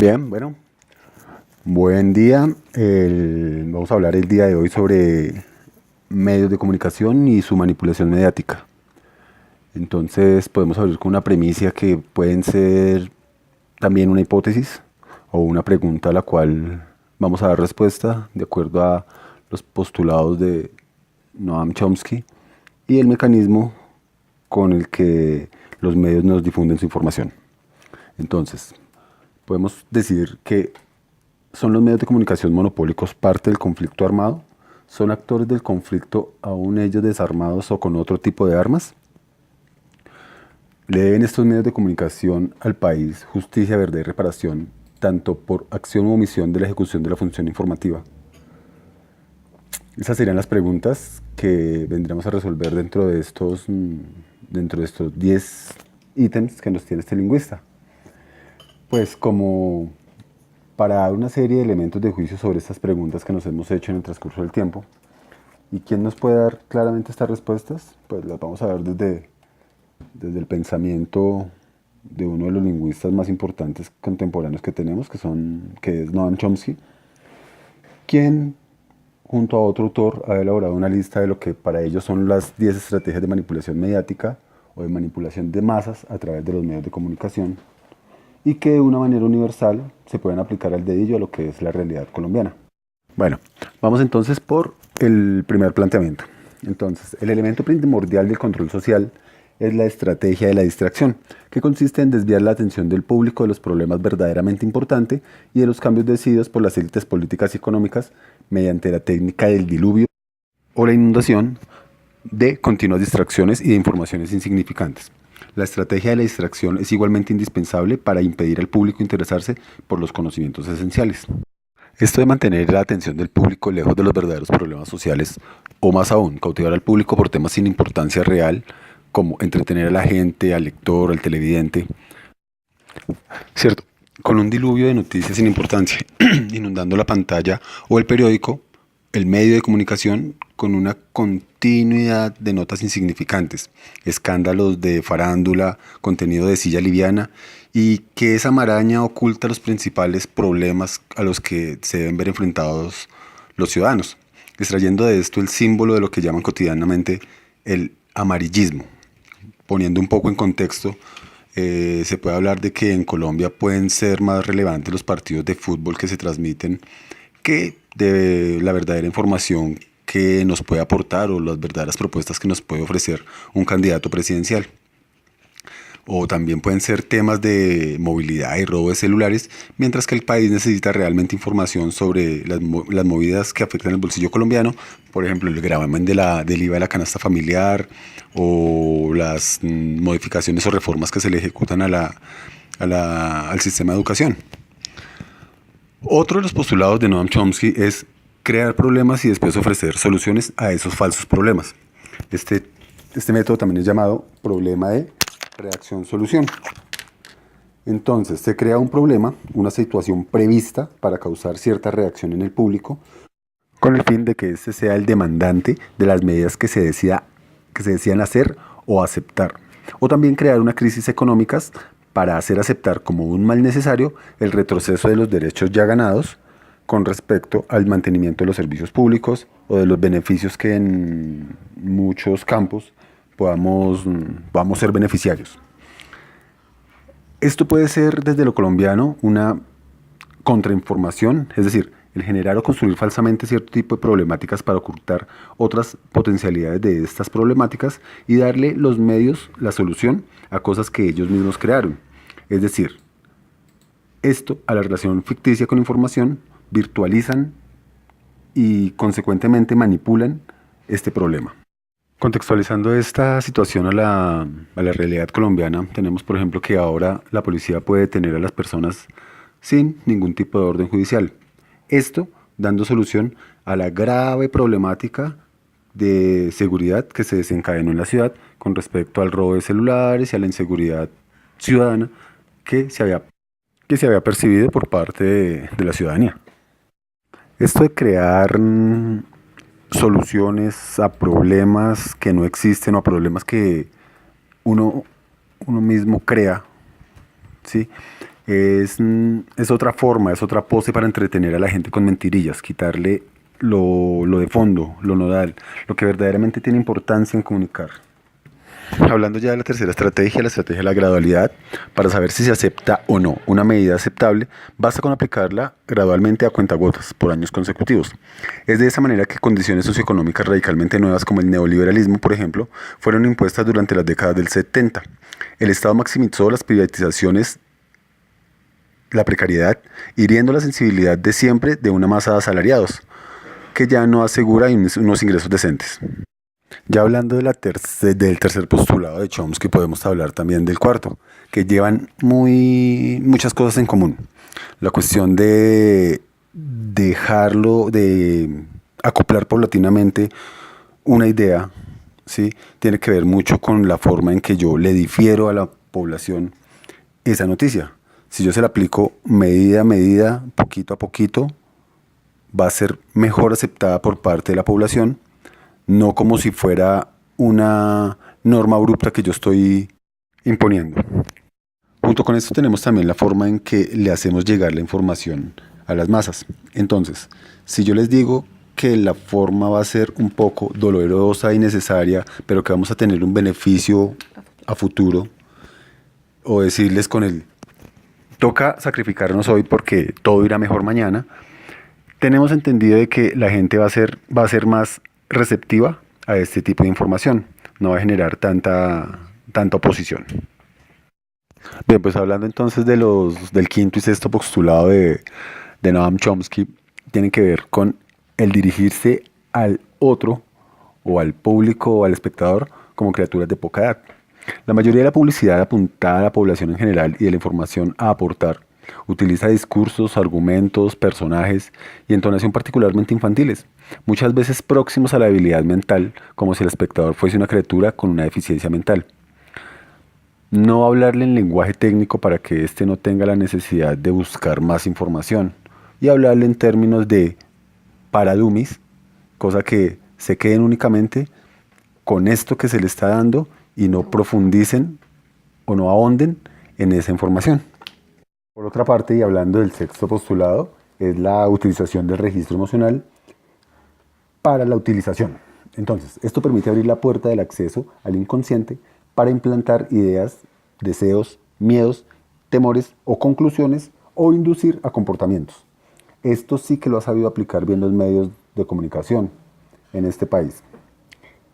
Bien, bueno, buen día. Vamos a hablar el día de hoy sobre medios de comunicación y su manipulación mediática. Entonces podemos abrir con una premisa que pueden ser también una hipótesis o una pregunta a la cual vamos a dar respuesta de acuerdo a los postulados de Noam Chomsky y el mecanismo con el que los medios nos difunden su información. Entonces, podemos decir que ¿son los medios de comunicación monopólicos parte del conflicto armado? ¿Son actores del conflicto aún ellos desarmados o con otro tipo de armas? ¿Le deben estos medios de comunicación al país justicia, verdad y reparación, tanto por acción u omisión de la ejecución de la función informativa? Esas serían las preguntas que vendremos a resolver dentro de estos 10 ítems que nos tiene este lingüista. Pues como para dar una serie de elementos de juicio sobre estas preguntas que nos hemos hecho en el transcurso del tiempo. ¿Y quién nos puede dar claramente estas respuestas? Pues las vamos a ver desde el pensamiento de uno de los lingüistas más importantes contemporáneos que tenemos, que es Noam Chomsky, quien junto a otro autor ha elaborado una lista de lo que para ellos son las 10 estrategias de manipulación mediática o de manipulación de masas a través de los medios de comunicación, y que de una manera universal se pueden aplicar al dedillo a lo que es la realidad colombiana. Bueno, vamos entonces por el primer planteamiento. Entonces, el elemento primordial del control social es la estrategia de la distracción, que consiste en desviar la atención del público de los problemas verdaderamente importantes y de los cambios decididos por las élites políticas y económicas mediante la técnica del diluvio o la inundación de continuas distracciones y de informaciones insignificantes. La estrategia de la distracción es igualmente indispensable para impedir al público interesarse por los conocimientos esenciales. Esto de mantener la atención del público lejos de los verdaderos problemas sociales, o más aún, cautivar al público por temas sin importancia real, como entretener a la gente, al lector, al televidente, ¿cierto? Con un diluvio de noticias sin importancia, inundando la pantalla o el periódico, el medio de comunicación, con una continuidad de notas insignificantes, escándalos de farándula, contenido de silla liviana, y que esa maraña oculta los principales problemas a los que se deben ver enfrentados los ciudadanos, extrayendo de esto el símbolo de lo que llaman cotidianamente el amarillismo. Poniendo un poco en contexto, se puede hablar de que en Colombia pueden ser más relevantes los partidos de fútbol que se transmiten que de la verdadera información que nos puede aportar o las verdaderas propuestas que nos puede ofrecer un candidato presidencial. O también pueden ser temas de movilidad y robo de celulares, mientras que el país necesita realmente información sobre las movidas que afectan el bolsillo colombiano, por ejemplo, el gravamen del IVA de la canasta familiar o las modificaciones o reformas que se le ejecutan al sistema de educación. Otro de los postulados de Noam Chomsky es crear problemas y después ofrecer soluciones a esos falsos problemas. Este método también es llamado problema de reacción-solución. Entonces, se crea un problema, una situación prevista para causar cierta reacción en el público, con el fin de que éste sea el demandante de las medidas que se decían hacer o aceptar. O también crear una crisis económica para hacer aceptar como un mal necesario el retroceso de los derechos ya ganados con respecto al mantenimiento de los servicios públicos o de los beneficios que en muchos campos podamos ser beneficiarios. Esto puede ser desde lo colombiano una contrainformación, es decir, el generar o construir falsamente cierto tipo de problemáticas para ocultar otras potencialidades de estas problemáticas y darle los medios, la solución a cosas que ellos mismos crearon. Es decir, esto a la relación ficticia con información virtualizan y consecuentemente manipulan este problema. Contextualizando esta situación a la realidad colombiana, tenemos por ejemplo que ahora la policía puede detener a las personas sin ningún tipo de orden judicial. Esto dando solución a la grave problemática de seguridad que se desencadenó en la ciudad con respecto al robo de celulares y a la inseguridad ciudadana que se había percibido por parte de la ciudadanía. Esto de crear soluciones a problemas que no existen o a problemas que uno mismo crea, ¿sí? Es otra forma, es otra pose para entretener a la gente con mentirillas, quitarle lo de fondo, lo nodal, lo que verdaderamente tiene importancia en comunicar. Hablando ya de la tercera estrategia, la estrategia de la gradualidad, para saber si se acepta o no una medida aceptable, basta con aplicarla gradualmente a cuentagotas por años consecutivos. Es de esa manera que condiciones socioeconómicas radicalmente nuevas como el neoliberalismo, por ejemplo, fueron impuestas durante las décadas del 70. El Estado maximizó las privatizaciones, la precariedad, hiriendo la sensibilidad de siempre de una masa de asalariados, que ya no asegura unos ingresos decentes. Ya hablando de del tercer postulado de Chomsky, podemos hablar también del cuarto, que llevan muchas cosas en común. La cuestión de dejarlo, de acoplar paulatinamente una idea, ¿sí? Tiene que ver mucho con la forma en que yo le difiero a la población esa noticia. Si yo se la aplico medida a medida, poquito a poquito, va a ser mejor aceptada por parte de la población, no como si fuera una norma abrupta que yo estoy imponiendo. Junto con esto tenemos también la forma en que le hacemos llegar la información a las masas. Entonces, si yo les digo que la forma va a ser un poco dolorosa y necesaria, pero que vamos a tener un beneficio a futuro, o decirles con el toca sacrificarnos hoy porque todo irá mejor mañana, tenemos entendido de que la gente va a ser más receptiva a este tipo de información, no va a generar tanta oposición. Bien, pues hablando entonces del quinto y sexto postulado de Noam Chomsky, tienen que ver con el dirigirse al otro o al público o al espectador como criaturas de poca edad. La mayoría de la publicidad apuntada a la población en general y de la información a aportar utiliza discursos, argumentos, personajes y entonación particularmente infantiles, muchas veces próximos a la habilidad mental, como si el espectador fuese una criatura con una deficiencia mental. No hablarle en lenguaje técnico para que éste no tenga la necesidad de buscar más información y hablarle en términos de para dummies, cosa que se queden únicamente con esto que se le está dando y no profundicen o no ahonden en esa información. Por otra parte, y hablando del sexto postulado, es la utilización del registro emocional para la utilización. Entonces, esto permite abrir la puerta del acceso al inconsciente para implantar ideas, deseos, miedos, temores o conclusiones o inducir a comportamientos. Esto sí que lo ha sabido aplicar bien los medios de comunicación en este país.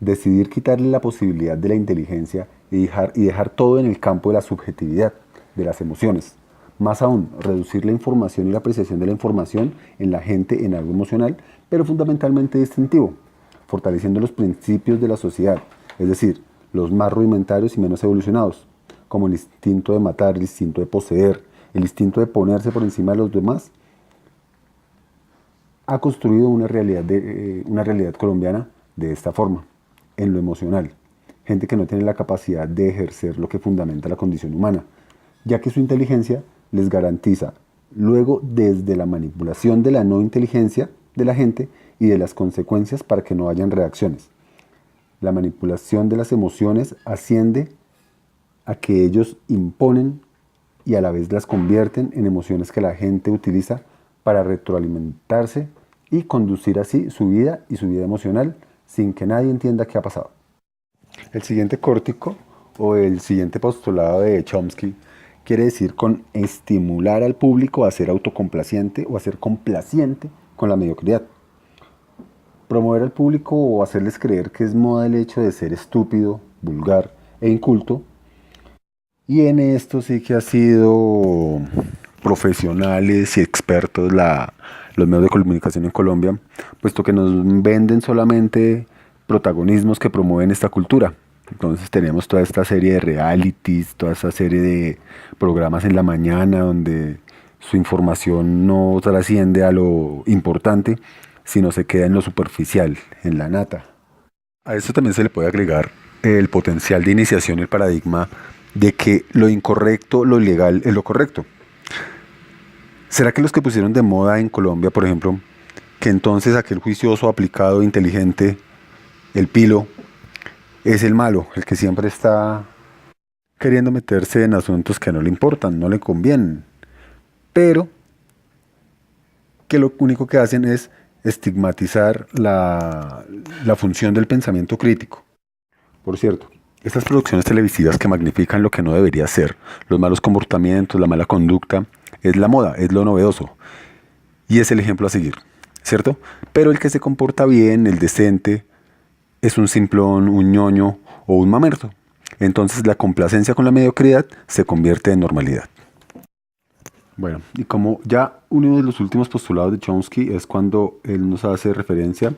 Decidir quitarle la posibilidad de la inteligencia y dejar todo en el campo de la subjetividad, de las emociones. Más aún, reducir la información y la apreciación de la información en la gente en algo emocional, pero fundamentalmente distintivo, fortaleciendo los principios de la sociedad, es decir, los más rudimentarios y menos evolucionados, como el instinto de matar, el instinto de poseer, el instinto de ponerse por encima de los demás, ha construido una realidad colombiana de esta forma, en lo emocional. Gente que no tiene la capacidad de ejercer lo que fundamenta la condición humana, ya que su inteligencia les garantiza luego desde la manipulación de la no inteligencia de la gente y de las consecuencias para que no hayan reacciones. La manipulación de las emociones asciende a que ellos imponen y a la vez las convierten en emociones que la gente utiliza para retroalimentarse y conducir así su vida y su vida emocional sin que nadie entienda qué ha pasado. El siguiente córtico o el siguiente postulado de Chomsky quiere decir con estimular al público a ser autocomplaciente o a ser complaciente con la mediocridad. Promover al público o hacerles creer que es moda el hecho de ser estúpido, vulgar e inculto. Y en esto sí que ha sido profesionales y expertos los medios de comunicación en Colombia, puesto que nos venden solamente protagonismos que promueven esta cultura. Entonces tenemos toda esta serie de realities, toda esta serie de programas en la mañana donde su información no trasciende a lo importante, sino se queda en lo superficial, en la nata. A esto también se le puede agregar el potencial de iniciación y el paradigma de que lo incorrecto, lo ilegal es lo correcto. ¿Será que los que pusieron de moda en Colombia, por ejemplo, que entonces aquel juicioso, aplicado, inteligente, el pilo, es el malo, el que siempre está queriendo meterse en asuntos que no le importan, no le convienen? pero que lo único que hacen es estigmatizar la función del pensamiento crítico. Por cierto, estas producciones televisivas que magnifican lo que no debería ser, los malos comportamientos, la mala conducta, es la moda, es lo novedoso y es el ejemplo a seguir, ¿cierto? Pero el que se comporta bien, el decente, es un simplón, un ñoño o un mamerto. Entonces la complacencia con la mediocridad se convierte en normalidad. Bueno, y como ya uno de los últimos postulados de Chomsky es cuando él nos hace referencia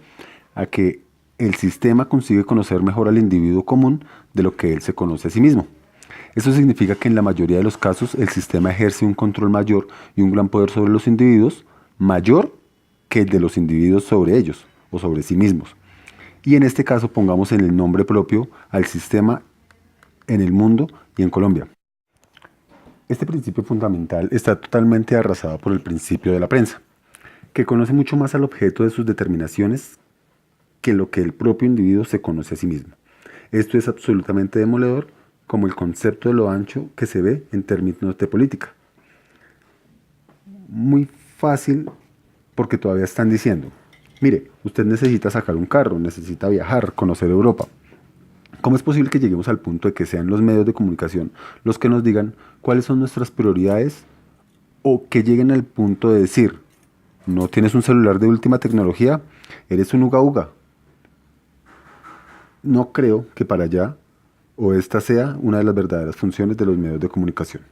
a que el sistema consigue conocer mejor al individuo común de lo que él se conoce a sí mismo. Eso significa que en la mayoría de los casos el sistema ejerce un control mayor y un gran poder sobre los individuos, mayor que el de los individuos sobre ellos o sobre sí mismos. Y en este caso pongamos en el nombre propio al sistema en el mundo y en Colombia. Este principio fundamental está totalmente arrasado por el principio de la prensa, que conoce mucho más al objeto de sus determinaciones que lo que el propio individuo se conoce a sí mismo. Esto es absolutamente demoledor, como el concepto de lo ancho que se ve en términos de política. Muy fácil porque todavía están diciendo, mire, usted necesita sacar un carro, necesita viajar, conocer Europa. ¿Cómo es posible que lleguemos al punto de que sean los medios de comunicación los que nos digan cuáles son nuestras prioridades o que lleguen al punto de decir, no tienes un celular de última tecnología, eres un uga uga? No creo que para allá o esta sea una de las verdaderas funciones de los medios de comunicación.